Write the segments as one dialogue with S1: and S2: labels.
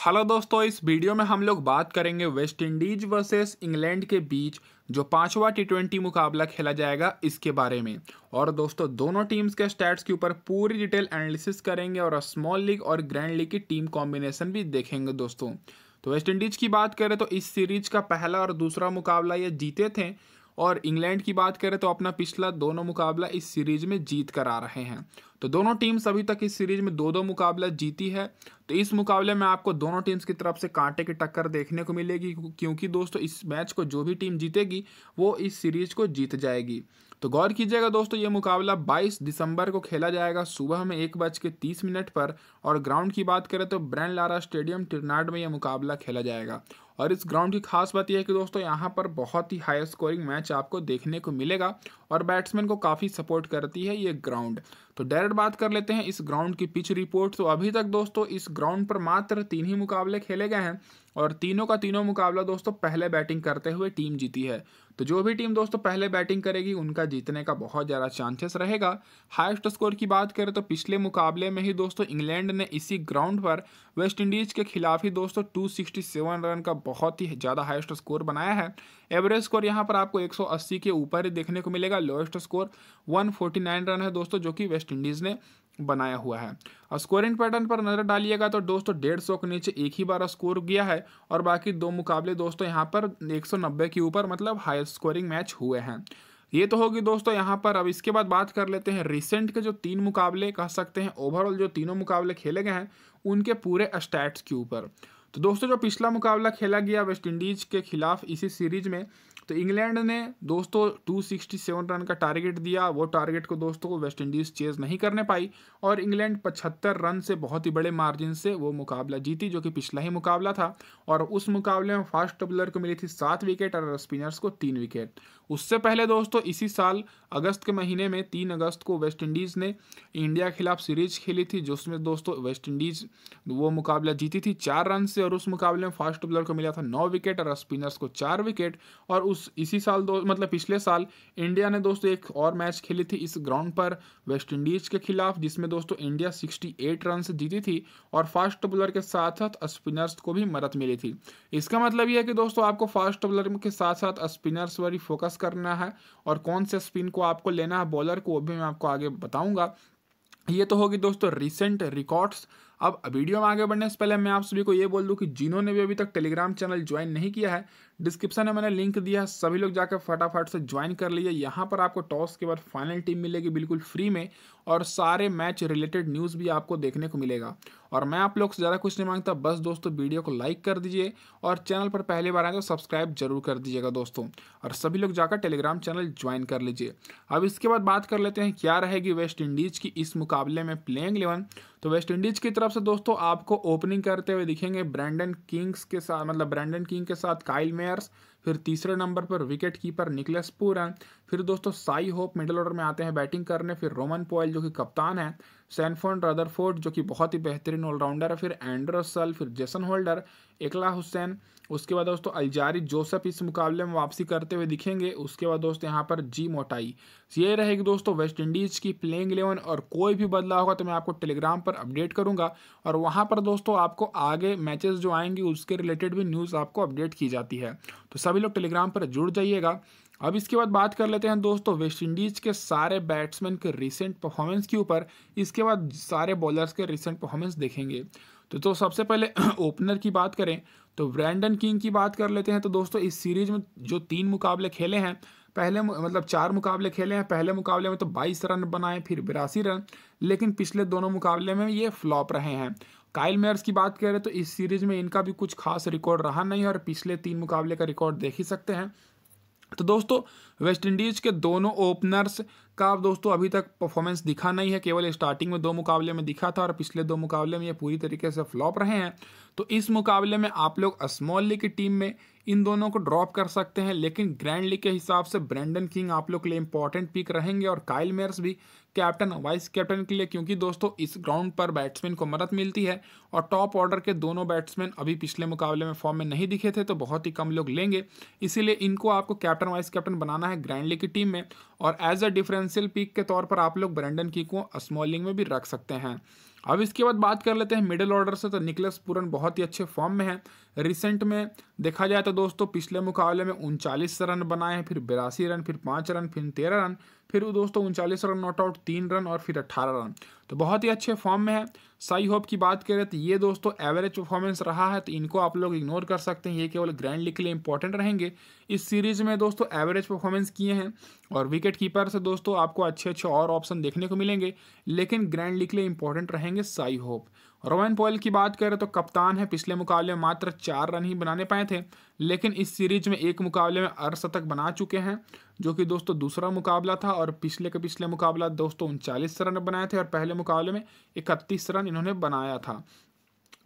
S1: Hello दोस्तों, इस video में हम लोग बात करेंगे वेस्ट इंडीज वर्सेस इंग्लैंड के बीच जो पांचवा टी20 मुकाबला खेला जाएगा इसके बारे में। और दोस्तों दोनों टीम्स के स्टैट्स के ऊपर पूरी डिटेल एनालिसिस करेंगे और स्मॉल लीग और ग्रैंड लीग की टीम कॉम्बिनेशन भी देखेंगे दोस्तों। तो वेस्ट इंडीज की बात करें तो इस सीरीज का पहला और दूसरा मुकाबला ये जीते थे, और इंग्लैंड की बात करें तो अपना पिछला दोनों मुकाबला इस सीरीज में जीत कर आ रहे हैं। तो दोनों टीम्स अभी तक इस सीरीज में दो दो मुकाबला जीती है। तो इस मुकाबले में आपको दोनों टीम्स की तरफ से कांटे की टक्कर देखने को मिलेगी, क्योंकि दोस्तों इस मैच को जो भी टीम जीतेगी वो इस सीरीज को जीत जाएगी। तो गौर कीजिएगा दोस्तों, ये मुकाबला 22 दिसंबर को खेला जाएगा सुबह में 1:30 पर। और ग्राउंड की बात करें तो ब्रायन लारा स्टेडियम टिरनाड में यह मुकाबला खेला जाएगा। और इस ग्राउंड की खास बात यह है कि दोस्तों यहाँ पर बहुत ही हाई स्कोरिंग मैच आपको देखने को मिलेगा और बैट्समैन को काफ़ी सपोर्ट करती है ये ग्राउंड। तो डायरेक्ट बात कर लेते हैं इस ग्राउंड की पिच रिपोर्ट। तो अभी तक दोस्तों इस ग्राउंड पर मात्र 3 ही मुकाबले खेले गए हैं, और तीनों का तीनों मुकाबला दोस्तों पहले बैटिंग करते हुए टीम जीती है। तो जो भी टीम दोस्तों पहले बैटिंग करेगी उनका जीतने का बहुत ज़्यादा चांसेस रहेगा। हाईएस्ट स्कोर की बात करें तो पिछले मुकाबले में ही दोस्तों इंग्लैंड ने इसी ग्राउंड पर वेस्ट इंडीज़ के खिलाफ ही दोस्तों 267 रन का बहुत ही ज़्यादा हाईएस्ट स्कोर बनाया है। एवरेज स्कोर यहाँ पर आपको 180 के ऊपर ही देखने को मिलेगा। लोएस्ट स्कोर 149 रन है दोस्तों, जो कि वेस्ट इंडीज़ ने बनाया हुआ है। और स्कोरिंग पैटर्न पर नजर डालिएगा तो दोस्तों 150 के नीचे एक ही बार स्कोर गया है, और बाकी दो मुकाबले दोस्तों यहाँ पर 190 के ऊपर मतलब हाई स्कोरिंग मैच हुए हैं। ये तो होगी दोस्तों यहाँ पर। अब इसके बाद बात कर लेते हैं रिसेंट के जो 3 मुकाबले कह सकते हैं, ओवरऑल जो तीनों मुकाबले खेले गए हैं उनके पूरे स्टैट्स के ऊपर। तो दोस्तों जो पिछला मुकाबला खेला गया वेस्ट इंडीज के खिलाफ इसी सीरीज में, तो इंग्लैंड ने दोस्तों 267 रन का टारगेट दिया। वो टारगेट को दोस्तों वेस्ट इंडीज़ चेज नहीं करने पाई, और इंग्लैंड 75 रन से बहुत ही बड़े मार्जिन से वो मुकाबला जीती, जो कि पिछला ही मुकाबला था। और उस मुकाबले में फास्ट बॉलर को मिली थी 7 विकेट और स्पिनर्स को 3 विकेट। उससे पहले दोस्तों इसी साल अगस्त के महीने में 3 अगस्त को वेस्ट इंडीज़ ने इंडिया के खिलाफ सीरीज खेली थी, जिसमें दोस्तों वेस्ट इंडीज़ वो मुकाबला जीती थी 4 रन से। और उस मुकाबले में फास्ट बॉलर को मिला था 9 विकेट और स्पिनर्स को 4 विकेट। और इसी साल मतलब पिछले साल इंडिया ने दोस्तों एक और मैच खेली थी इस ग्राउंड पर वेस्ट इंडीज के खिलाफ, जिसमें दोस्तों इंडिया 68 रन से जीती थी, और फास्ट बॉलर के साथ साथ स्पिनर्स को भी मदद मिली थी। इसका मतलब यह है कि दोस्तों आपको फास्ट बॉलर के साथ साथ स्पिनर्स पर ही फोकस करना है, और कौन से स्पिन को आपको लेना है बॉलर को वो भी मैं आपको आगे बताऊंगा। ये तो होगी दोस्तों रिसेंट रिकॉर्ड्स। अब वीडियो में आगे बढ़ने से पहले मैं आप सभी को ये बोल दूं कि जिन्होंने भी अभी तक टेलीग्राम चैनल ज्वाइन नहीं किया है, डिस्क्रिप्शन में मैंने लिंक दिया है, सभी लोग जाकर फटाफट से ज्वाइन कर लीजिए। यहाँ पर आपको टॉस के बाद फाइनल टीम मिलेगी बिल्कुल फ्री में, और सारे मैच रिलेटेड न्यूज़ भी आपको देखने को मिलेगा। और मैं आप लोग से ज़्यादा कुछ नहीं मांगता, बस दोस्तों वीडियो को लाइक कर दीजिए, और चैनल पर पहली बार आए तो सब्सक्राइब जरूर कर दीजिएगा दोस्तों। और सभी लोग जाकर टेलीग्राम चैनल ज्वाइन कर लीजिए। अब इसके बाद बात कर लेते हैं क्या रहेगी वेस्ट इंडीज़ की इस मुकाबले में प्लेइंग 11। तो वेस्ट इंडीज की तरफ से दोस्तों आपको ओपनिंग करते हुए दिखेंगे ब्रैंडन किंग के साथ काइल मेयर्स, फिर तीसरे नंबर पर विकेट कीपर निकलस पूरन, फिर दोस्तों साई होप मिडिल ऑर्डर में आते हैं बैटिंग करने, फिर रोमन पोयल जो कि कप्तान है, सैनफोर्ड रदरफोर्ड जो कि बहुत ही बेहतरीन ऑलराउंडर है, फिर एंड्रो रसल, फिर जेसन होल्डर, एकला हुसैन, उसके बाद दोस्तों अल्जारी जोसेफ इस मुकाबले में वापसी करते हुए दिखेंगे। उसके बाद दोस्तों यहाँ पर जी मोटाई। ये रहेगी दोस्तों वेस्ट इंडीज़ की प्लेइंग 11, और कोई भी बदलाव होगा तो मैं आपको टेलीग्राम पर अपडेट करूंगा, और वहाँ पर दोस्तों आपको आगे मैचेस जो आएंगे उसके रिलेटेड भी न्यूज़ आपको अपडेट की जाती है। तो सभी लोग टेलीग्राम पर जुड़ जाइएगा। अब इसके बाद बात कर लेते हैं दोस्तों वेस्ट इंडीज के सारे बैट्समैन के रिसेंट परफॉर्मेंस के ऊपर। इसके बाद सारे बॉलर्स के रिसेंट परफॉर्मेंस देखेंगे। तो सबसे पहले ओपनर की बात करें तो ब्रैंडन किंग की बात कर लेते हैं। तो दोस्तों इस सीरीज में जो 3 मुकाबले खेले हैं, पहले मतलब 4 मुकाबले खेले हैं। पहले मुकाबले में तो 22 रन बनाए, फिर 82 रन, लेकिन पिछले दोनों मुकाबले में ये फ्लॉप रहे हैं। काइल मेयर्स की बात करें तो इस सीरीज में इनका भी कुछ खास रिकॉर्ड रहा नहीं, और पिछले 3 मुकाबले का रिकॉर्ड देख ही सकते हैं। तो दोस्तों वेस्ट इंडीज के दोनों ओपनर्स का दोस्तों अभी तक परफॉर्मेंस दिखा नहीं है, केवल स्टार्टिंग में 2 मुकाबले में दिखा था, और पिछले 2 मुकाबले में ये पूरी तरीके से फ्लॉप रहे हैं। तो इस मुकाबले में आप लोग स्मॉल लीग की टीम में इन दोनों को ड्रॉप कर सकते हैं, लेकिन ग्रैंड लीग के हिसाब से ब्रैंडन किंग आप लोग के लिए इंपॉर्टेंट पिक रहेंगे, और काइल मेयर्स भी कैप्टन वाइस कैप्टन के लिए, क्योंकि दोस्तों इस ग्राउंड पर बैट्समैन को मदद मिलती है, और टॉप ऑर्डर के दोनों बैट्समैन अभी पिछले मुकाबले में फॉर्म में नहीं दिखे थे, तो बहुत ही कम लोग लेंगे, इसीलिए इनको आपको कैप्टन वाइस कैप्टन बनाना है ग्रैंड लीग की टीम में। और एज अ डिफरेंशियल पिक के तौर पर आप लोग ब्रैंडन किंग को स्मॉल लीग में भी रख सकते हैं। अब इसके बाद बात कर लेते हैं मिडिल ऑर्डर से। तो निकलस पूरन बहुत ही अच्छे फॉर्म में है। रिसेंट में देखा जाए तो दोस्तों पिछले मुकाबले में 39 रन बनाए हैं, फिर 82 रन, फिर 5 रन, फिर 13 रन, फिर दोस्तों 39 रन नॉट आउट, 3 रन और फिर 18 रन। तो बहुत ही अच्छे फॉर्म में है। साई होप की बात करें तो ये दोस्तों एवरेज परफॉर्मेंस रहा है, तो इनको आप लोग इग्नोर कर सकते हैं। ये केवल ग्रैंड लीग के लिए इंपॉर्टेंट रहेंगे। इस सीरीज में दोस्तों एवरेज परफॉर्मेंस किए हैं और विकेट कीपर से दोस्तों आपको अच्छे अच्छे और ऑप्शन देखने को मिलेंगे, लेकिन ग्रैंड लीग के लिए इंपॉर्टेंट रहेंगे साई होप। रोवेन पॉयल की बात करें तो कप्तान है। पिछले मुकाबले में मात्र 4 रन ही बनाने पाए थे, लेकिन इस सीरीज में एक मुकाबले में अर्धशतक बना चुके हैं, जो कि दोस्तों दूसरा मुकाबला था। और पिछले के पिछले मुकाबला दोस्तों 39 रन बनाए थे और पहले मुकाबले में 31 रन इन्होंने बनाया था।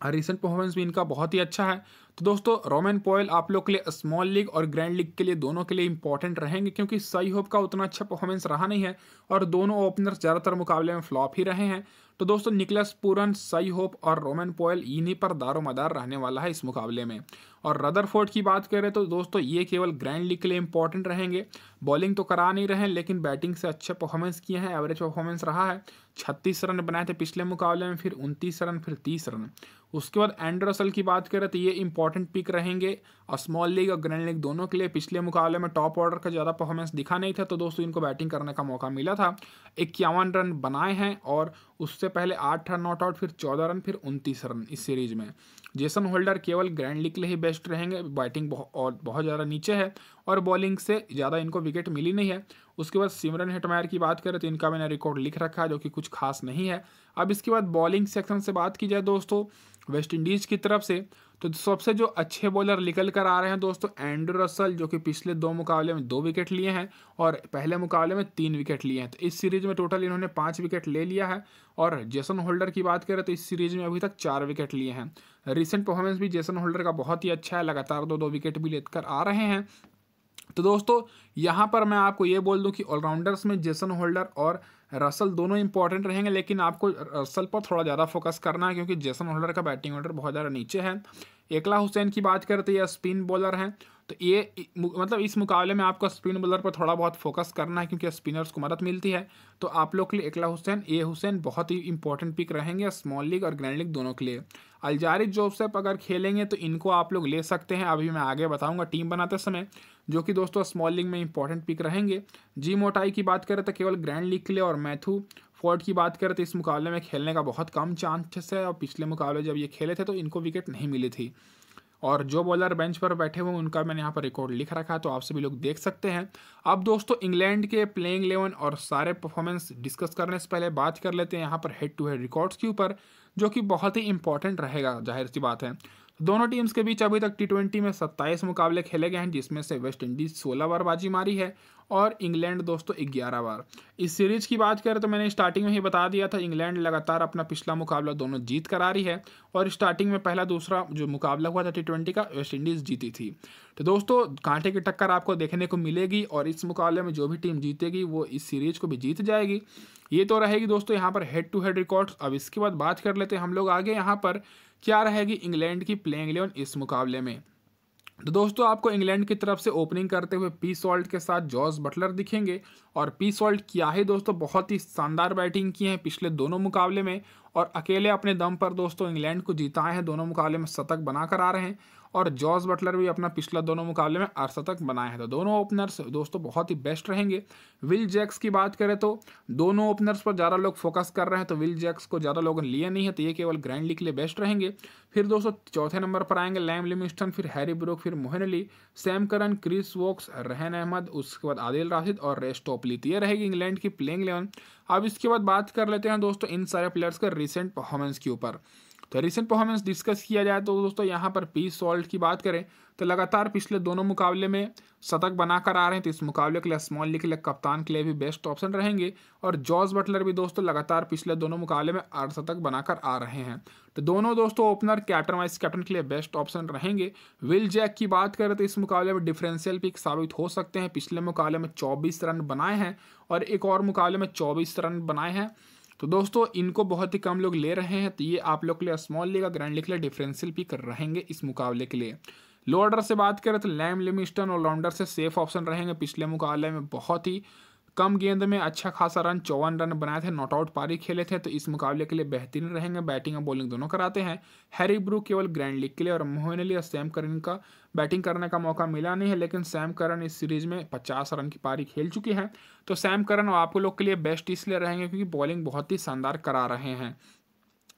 S1: रिसेंट परफॉर्मेंस भी इनका बहुत ही अच्छा है। तो दोस्तों रोवेन पॉयल आप लोग के लिए स्मॉल लीग और ग्रैंड लीग के लिए दोनों के लिए इंपॉर्टेंट रहेंगे, क्योंकि साई होप का उतना अच्छा परफॉर्मेंस रहा नहीं है और दोनों ओपनर्स ज़्यादातर मुकाबले में फ्लॉप ही रहे हैं। तो दोस्तों निकलस पूरन, साई होप और रोवेन पॉयल इन्हीं पर दारोमदार रहने वाला है इस मुकाबले में। और रदरफोर्ड की बात करें तो दोस्तों ये केवल ग्रैंड लीग के लिए इंपॉर्टेंट रहेंगे। बॉलिंग तो करा नहीं रहे हैं, लेकिन बैटिंग से अच्छे परफॉर्मेंस किए हैं, एवरेज परफॉर्मेंस रहा है। 36 रन बनाए थे पिछले मुकाबले में, फिर 29 रन, फिर 30 रन। उसके बाद एंड्रे रसल की बात करें तो ये इंपॉर्टेंट पिक रहेंगे और स्मॉल लीग और ग्रैंड लीग दोनों के लिए। पिछले मुकाबले में टॉप ऑर्डर का ज़्यादा परफॉर्मेंस दिखा नहीं था, तो दोस्तों इनको बैटिंग करने का मौका मिला था। 51 रन बनाए हैं और उससे पहले 8 रन नॉट आउट, फिर 14 रन, फिर 29 रन इस सीरीज में। जेसन होल्डर केवल ग्रैंड लीग के लिए ही बेस्ट रहेंगे। बैटिंग बहुत ज़्यादा नीचे है और बॉलिंग से ज़्यादा इनको विकेट मिली नहीं है। उसके बाद सिमरन हेटमायर की बात करें तो इनका मैंने रिकॉर्ड लिख रखा है, जो कि कुछ खास नहीं है। अब इसके बाद बॉलिंग सेक्शन से बात की जाए दोस्तों वेस्ट इंडीज़ की तरफ से, तो सबसे जो अच्छे बॉलर निकल कर आ रहे हैं दोस्तों एंड्रे रसल, जो कि पिछले 2 मुकाबले में 2 विकेट लिए हैं और पहले मुकाबले में 3 विकेट लिए हैं। तो इस सीरीज में टोटल इन्होंने 5 विकेट ले लिया है। और जेसन होल्डर की बात करें तो इस सीरीज में अभी तक 4 विकेट लिए हैं। रिसेंट परफॉर्मेंस भी जेसन होल्डर का बहुत ही अच्छा है, लगातार 2-2 विकेट भी लेकर आ रहे हैं। तो दोस्तों यहाँ पर मैं आपको ये बोल दूं कि ऑलराउंडर्स में जेसन होल्डर और रसल दोनों इंपॉर्टेंट रहेंगे, लेकिन आपको रसल पर थोड़ा ज़्यादा फोकस करना है, क्योंकि जेसन होल्डर का बैटिंग ऑर्डर बहुत ज़्यादा नीचे है। एकला हुसैन की बात करते हैं, ये स्पिन बॉलर हैं, तो ये मतलब इस मुकाबले में आपको स्पिन बॉलर पर थोड़ा बहुत फोकस करना है, क्योंकि स्पिनर्स को मदद मिलती है। तो आप लोग के लिए एकला हुसैन, ए हुसैन बहुत ही इंपॉर्टेंट पिक रहेंगे स्मॉल लीग और ग्रैंड लीग दोनों के लिए। अल्जारी जोसेफ अगर खेलेंगे तो इनको आप लोग ले सकते हैं, अभी मैं आगे बताऊंगा टीम बनाते समय, जो कि दोस्तों स्मॉल लीग में इंपॉर्टेंट पिक रहेंगे। जी मोटाई की बात करें तो केवल ग्रैंड लीग के लिए, और मैथ्यू फोर्ड की बात करें तो इस मुकाबले में खेलने का बहुत कम चांसेस है, और पिछले मुकाबले जब ये खेले थे तो इनको विकेट नहीं मिली थी। और जो बॉलर बेंच पर बैठे हुए उनका मैंने यहाँ पर रिकॉर्ड लिख रखा है, तो आप सभी लोग देख सकते हैं। अब दोस्तों इंग्लैंड के प्लेइंग 11 और सारे परफॉर्मेंस डिस्कस करने से पहले बात कर लेते हैं यहाँ पर हेड टू हेड रिकॉर्ड्स के ऊपर, जो कि बहुत ही इंपॉर्टेंट रहेगा, जाहिर सी बात है। दोनों टीम्स के बीच अभी तक T20 में 27 मुकाबले खेले गए हैं, जिसमें से वेस्ट इंडीज 16 बार बाजी मारी है और इंग्लैंड दोस्तों 11 बार। इस सीरीज की बात करें तो मैंने स्टार्टिंग में ही बता दिया था, इंग्लैंड लगातार अपना पिछला मुकाबला दोनों जीत कर आ रही है, और स्टार्टिंग में पहला दूसरा जो मुकाबला हुआ था T20 का, वेस्ट इंडीज़ जीती थी। तो दोस्तों कांटे की टक्कर आपको देखने को मिलेगी, और इस मुकाबले में जो भी टीम जीतेगी वो इस सीरीज को भी जीत जाएगी। ये तो रहेगी दोस्तों यहाँ पर हेड टू हेड रिकॉर्ड्स। अब इसके बाद बात कर लेते हैं हम लोग आगे यहाँ पर क्या रहेगी इंग्लैंड की प्लेइंग 11 इस मुकाबले में। तो दोस्तों आपको इंग्लैंड की तरफ से ओपनिंग करते हुए पी सॉल्ट के साथ जॉस बटलर दिखेंगे, और पी सॉल्ट क्या है दोस्तों, बहुत ही शानदार बैटिंग की है पिछले दोनों मुकाबले में, और अकेले अपने दम पर दोस्तों इंग्लैंड को जिताए हैं, दोनों मुकाबले में शतक बनाकर आ रहे हैं। और जॉस बटलर भी अपना पिछला दोनों मुकाबले में अर्धशतक बनाए हैं। तो दोनों ओपनर्स दोस्तों बहुत ही बेस्ट रहेंगे। विल जैक्स की बात करें तो दोनों ओपनर्स पर ज़्यादा लोग फोकस कर रहे हैं, तो विल जैक्स को ज़्यादा लोगों ने लिए नहीं है, तो ये केवल ग्रैंड लीग के लिए बेस्ट रहेंगे। फिर दोस्तों चौथे नंबर पर आएंगे लैम लिविंगस्टन, फिर हैरी ब्रूक, फिर Moeen Ali, Sam Curran, Chris Woakes, Rehan Ahmed, उसके बाद आदिल राशिद और रेस टोपली। तो ये रहेगी इंग्लैंड की प्लेइंग 11। अब इसके बाद बात कर लेते हैं दोस्तों इन सारे प्लेयर्स का रिसेंट परफॉर्मेंस के ऊपर। तो रिसेंट परफॉर्मेंस डिस्कस किया जाए तो दोस्तों यहाँ पर पी सॉल्ट की बात करें तो लगातार पिछले दोनों मुकाबले में शतक बनाकर आ रहे हैं, तो इस मुकाबले के लिए स्मॉल लीग के लिए कप्तान के लिए भी बेस्ट ऑप्शन रहेंगे। और जॉस बटलर भी दोस्तों लगातार पिछले दोनों मुकाबले में अर्धशतक बनाकर आ रहे हैं, तो दोनों दोस्तों ओपनर कैप्टन वाइस कैप्टन के लिए बेस्ट ऑप्शन रहेंगे। विल जैक की बात करें तो इस मुकाबले में डिफरेंशियल पिक साबित हो सकते हैं। पिछले मुकाबले में 24 रन बनाए हैं और एक और मुकाबले में 24 रन बनाए हैं, तो दोस्तों इनको बहुत ही कम लोग ले रहे हैं, तो ये आप लोग के लिए स्मॉल लीग और ग्रैंड लीग के लिए डिफरेंशियल पिक रहेंगे इस मुकाबले के लिए। लो ऑर्डर से बात करें तो लैम लिविंगस्टन ऑलराउंडर से सेफ ऑप्शन रहेंगे, पिछले मुकाबले में बहुत ही कम गेंद में अच्छा खासा रन 54 रन बनाए थे, नॉट आउट पारी खेले थे, तो इस मुकाबले के लिए बेहतरीन रहेंगे। बैटिंग और बॉलिंग दोनों कराते हैं। हैरी ब्रूक केवल ग्रैंड लीग के लिए और मोइन अली और सैम करन का बैटिंग करने का मौका मिला नहीं है, लेकिन सैम करन इस सीरीज में 50 रन की पारी खेल चुकी है। तो सैम करन आप लोग के लिए बेस्ट इसलिए रहेंगे क्योंकि बॉलिंग बहुत ही शानदार करा रहे हैं।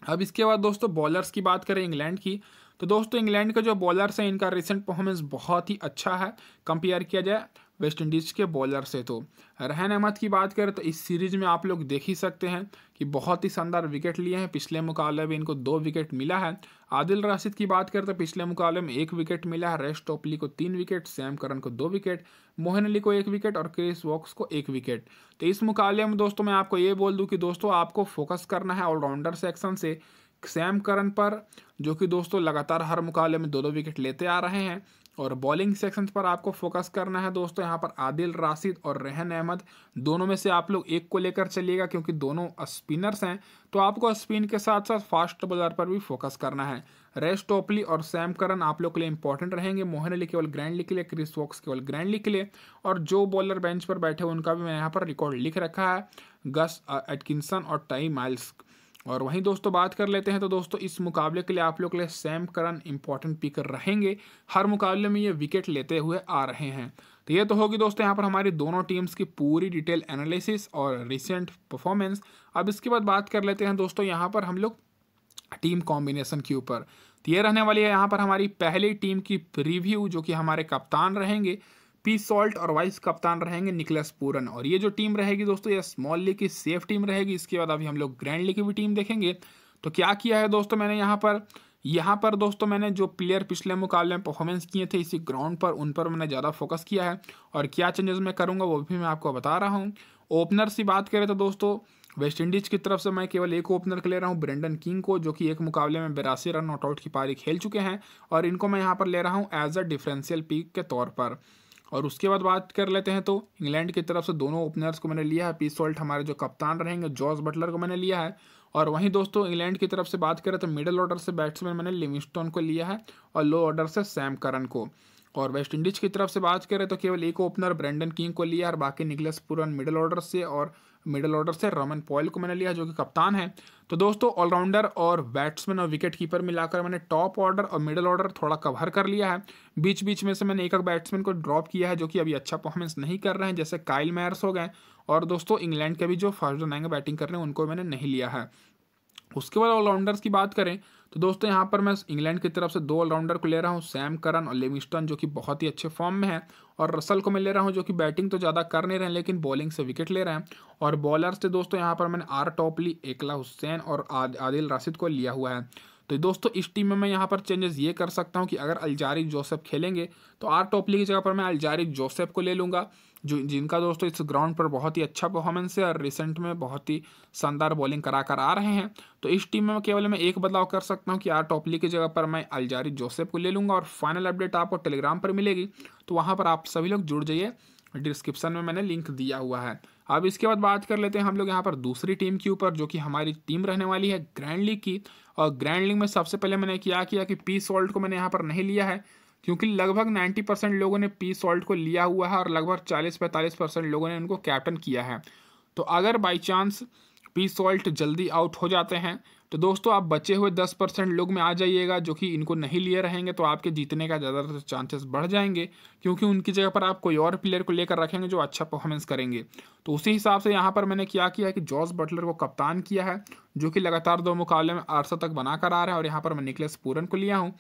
S1: अब इसके बाद दोस्तों बॉलर्स की बात करें इंग्लैंड की, तो दोस्तों इंग्लैंड के जो बॉलर्स हैं इनका रिसेंट परफॉर्मेंस बहुत ही अच्छा है कंपेयर किया जाए वेस्ट इंडीज़ के बॉलर से। तो रहन अहमद की बात करें तो इस सीरीज में आप लोग देख ही सकते हैं कि बहुत ही शानदार विकेट लिए हैं। पिछले मुकाबले में इनको 2 विकेट मिला है। आदिल राशिद की बात करें तो पिछले मुकाबले में 1 विकेट मिला है। रेस टोपली को 3 विकेट, सैम करन को 2 विकेट, मोइन अली को 1 विकेट और क्रिस वोक्स को 1 विकेट। तो इस मुकाबले में दोस्तों मैं आपको ये बोल दूं कि दोस्तों आपको फोकस करना है ऑलराउंडर सेक्शन से सैम करन पर, जो कि दोस्तों लगातार हर मुकाबले में 2-2 विकेट लेते आ रहे हैं। और बॉलिंग सेक्शन पर आपको फोकस करना है दोस्तों यहाँ पर आदिल राशिद और रहन अहमद, दोनों में से आप लोग एक को लेकर चलिएगा क्योंकि दोनों स्पिनर्स हैं। तो आपको स्पिन के साथ साथ फास्ट बॉलर पर भी फोकस करना है। रेस टोपली और सैम करन आप लोग के लिए इंपॉर्टेंट रहेंगे। मोइन अली केवल ग्रैंड लीग के लिए, क्रिस वोक्स केवल ग्रैंड लीग के लिए, और जो बॉलर बेंच पर बैठे उनका भी मैं यहाँ पर रिकॉर्ड लिख रखा है, गस एटकिंसन और टाई माइल्स। और वहीं दोस्तों बात कर लेते हैं तो दोस्तों इस मुकाबले के लिए आप लोग के लिए सैम करन इंपॉर्टेंट पिकर रहेंगे। हर मुकाबले में ये विकेट लेते हुए आ रहे हैं। तो ये तो होगी दोस्तों यहाँ पर हमारी दोनों टीम्स की पूरी डिटेल एनालिसिस और रिसेंट परफॉर्मेंस। अब इसके बाद बात कर लेते हैं दोस्तों यहाँ पर हम लोग टीम कॉम्बिनेशन के ऊपर। तो ये रहने वाली है यहाँ पर हमारी पहली टीम की प्रीव्यू, जो कि हमारे कप्तान रहेंगे पी सॉल्ट और वाइस कप्तान रहेंगे निकलस पूरन। और ये जो टीम रहेगी दोस्तों ये स्मॉल लीग की सेफ टीम रहेगी। इसके बाद अभी हम लोग ग्रैंड लीग की भी टीम देखेंगे। तो क्या किया है दोस्तों मैंने यहाँ पर दोस्तों मैंने जो प्लेयर पिछले मुकाबले में परफॉर्मेंस किए थे इसी ग्राउंड पर, उन पर मैंने ज़्यादा फोकस किया है। और क्या चेंजेस मैं करूँगा वो भी मैं आपको बता रहा हूँ। ओपनर की बात करें तो दोस्तों वेस्ट इंडीज़ की तरफ से मैं केवल एक ओपनर के ले रहा हूँ ब्रेंडन किंग को, जो कि एक मुकाबले में 82 रन नॉट आउट की पारी खेल चुके हैं, और इनको मैं यहाँ पर ले रहा हूँ एज अ डिफरेंशियल पिक के तौर पर। और उसके बाद बात कर लेते हैं तो इंग्लैंड की तरफ से दोनों ओपनर्स को मैंने लिया है। पी सॉल्ट हमारे जो कप्तान रहेंगे जॉस बटलर को मैंने लिया है। और वहीं दोस्तों इंग्लैंड की तरफ से बात करें तो मिडिल ऑर्डर से बैट्समैन मैंने लिविंगस्टन को लिया है और लो ऑर्डर से सैम करन को। और वेस्ट इंडीज की तरफ से बात करें तो केवल एक ओपनर ब्रेंडन किंग को लिया और बाकी निकलस पूरन मिडिल ऑर्डर से, और मिडिल ऑर्डर से रमन पॉयल को मैंने लिया जो कि कप्तान है। तो दोस्तों ऑलराउंडर और बैट्समैन और विकेट कीपर मिलाकर मैंने टॉप ऑर्डर और मिडिल ऑर्डर थोड़ा कवर कर लिया है। बीच बीच में से मैंने एक बैट्समैन को ड्रॉप किया है जो कि अभी अच्छा परफॉर्मेंस नहीं कर रहे हैं, जैसे काइल मैयर्स हो गए। और दोस्तों इंग्लैंड के भी जो फर्स्ट डाउन आएंगे बैटिंग कर रहे हैं उनको मैंने नहीं लिया है। उसके बाद ऑलराउंडर्स की बात करें तो दोस्तों यहाँ पर मैं इंग्लैंड की तरफ से 2 ऑलराउंडर को ले रहा हूँ, सैम करन और लिविंगस्टन जो कि बहुत ही अच्छे फॉर्म में है, और रसल को मैं ले रहा हूँ जो कि बैटिंग तो ज़्यादा कर नहीं रहे हैं लेकिन बॉलिंग से विकेट ले रहे हैं। और बॉलर से दोस्तों यहाँ पर मैंने आर टॉपली, एकला हुसैन और आदिल राशिद को लिया हुआ है। तो दोस्तों इस टीम में मैं यहाँ पर चेंजेस ये कर सकता हूँ कि अगर अल्जारी जोसेफ खेलेंगे तो आर टॉपली की जगह पर मैं अल्जारी जोसेफ को ले लूँगा, जो जिनका दोस्तों इस ग्राउंड पर बहुत ही अच्छा परफॉर्मेंस है और रिसेंट में बहुत ही शानदार बॉलिंग करा कर आ रहे हैं। तो इस टीम में केवल मैं एक बदलाव कर सकता हूं कि आर टॉपली की जगह पर मैं अल्जारी जोसेफ को ले लूँगा। और फाइनल अपडेट आपको टेलीग्राम पर मिलेगी, तो वहाँ पर आप सभी लोग जुड़ जाइए, डिस्क्रिप्शन में मैंने लिंक दिया हुआ है। अब इसके बाद बात कर लेते हैं हम लोग यहाँ पर दूसरी टीम के ऊपर, जो कि हमारी टीम रहने वाली है ग्रैंड लीग की। और ग्रैंड लीग में सबसे पहले मैंने क्या किया कि पी सॉल्ट को मैंने यहाँ पर नहीं लिया है, क्योंकि लगभग 90% लोगों ने पी सॉल्ट को लिया हुआ है और लगभग 40-45% लोगों ने उनको कैप्टन किया है। तो अगर बाई चांस पी सॉल्ट जल्दी आउट हो जाते हैं तो दोस्तों आप बचे हुए 10% लोग में आ जाइएगा जो कि इनको नहीं लिए रहेंगे, तो आपके जीतने का ज़्यादातर चांसेस बढ़ जाएंगे, क्योंकि उनकी जगह पर आप कोई और प्लेयर को लेकर रखेंगे जो अच्छा परफॉर्मेंस करेंगे। तो उसी हिसाब से यहाँ पर मैंने क्या किया कि जॉस बटलर को कप्तान किया है, जो कि लगातार 2 मुकाबले में 800 तक बनाकर आ रहा है। और यहाँ पर मैं निकलस पूरन को लिया हूँ।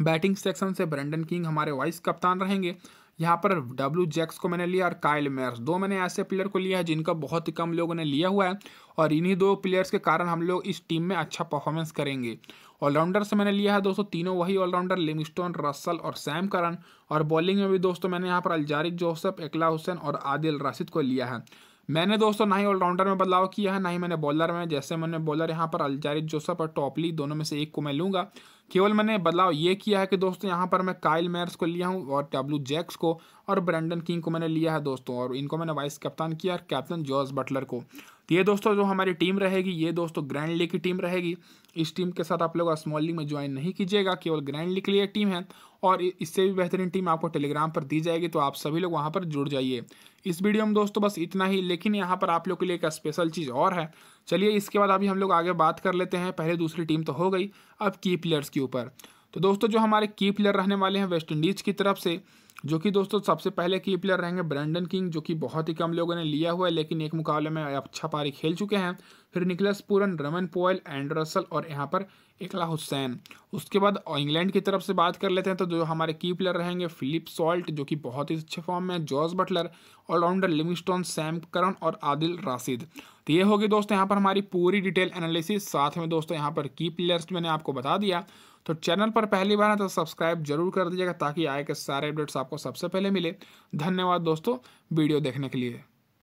S1: बैटिंग सेक्शन से ब्रेंडन किंग हमारे वाइस कप्तान रहेंगे। यहाँ पर डब्ल्यू जैक्स को मैंने लिया और काइल मैयर्स, 2 मैंने ऐसे प्लेयर को लिया है जिनका बहुत ही कम लोगों ने लिया हुआ है, और इन्हीं 2 प्लेयर्स के कारण हम लोग इस टीम में अच्छा परफॉर्मेंस करेंगे। ऑलराउंडर से मैंने लिया है दोस्तों तीनों वही ऑलराउंडर, लिविंगस्टन, रसल और सैम करन। और बॉलिंग में भी दोस्तों मैंने यहाँ पर अल्जारी जोसेफ, एकला हुसैन और आदिल राशिद को लिया है। मैंने दोस्तों ना ही ऑलराउंडर में बदलाव किया है, ना ही मैंने बॉलर में, जैसे मैंने बॉलर यहाँ पर अल्जारी जोसेफ और टॉपली दोनों में से एक को मैं लूँगा। केवल मैंने बदलाव ये किया है कि दोस्तों यहाँ पर मैं काइल मैयर्स को लिया हूँ और डब्ल्यू जैक्स को, और ब्रेंडन किंग को मैंने लिया है दोस्तों, और इनको मैंने वाइस कप्तान किया और कैप्टन जॉस बटलर को। तो ये दोस्तों जो हमारी टीम रहेगी ये दोस्तों ग्रैंड लीग की टीम रहेगी। इस टीम के साथ आप लोग स्मॉल लीग में ज्वाइन नहीं कीजिएगा, केवल ग्रैंड लीग के लिए टीम है और इससे भी बेहतरीन टीम आपको टेलीग्राम पर दी जाएगी, तो आप सभी लोग वहां पर जुड़ जाइए। इस वीडियो में दोस्तों बस इतना ही, लेकिन यहाँ पर आप लोग के लिए एक स्पेशल चीज़ और है। चलिए इसके बाद अभी हम लोग आगे बात कर लेते हैं। पहले दूसरी टीम तो हो गई, अब की प्लेयर्स के ऊपर। तो दोस्तों जो हमारे की प्लेयर रहने वाले हैं वेस्ट इंडीज़ की तरफ से, जो कि दोस्तों सबसे पहले की प्लेयर रहेंगे ब्रैंडन किंग, जो कि बहुत ही कम लोगों ने लिया हुआ है, लेकिन एक मुकाबले में अच्छा पारी खेल चुके हैं। फिर Nicholas Pooran, Rovman Powell, and Russell और यहाँ पर इकला हुसैन। उसके बाद इंग्लैंड की तरफ से बात कर लेते हैं, तो जो हमारे की प्लेयर रहेंगे फिलिप सॉल्ट, जो कि बहुत ही अच्छे फॉर्म में, Jos Buttler, all rounder Livingstone, Sam Curran और आदिल राशिद। तो ये होगी दोस्तों यहाँ पर हमारी पूरी डिटेल एनालिसिस। साथ में दोस्तों यहाँ पर की प्लेयर्स मैंने आपको बता दिया। तो चैनल पर पहली बार है तो सब्सक्राइब जरूर कर दीजिएगा, ताकि आए के सारे अपडेट्स आपको सबसे पहले मिले। धन्यवाद दोस्तों वीडियो देखने के लिए।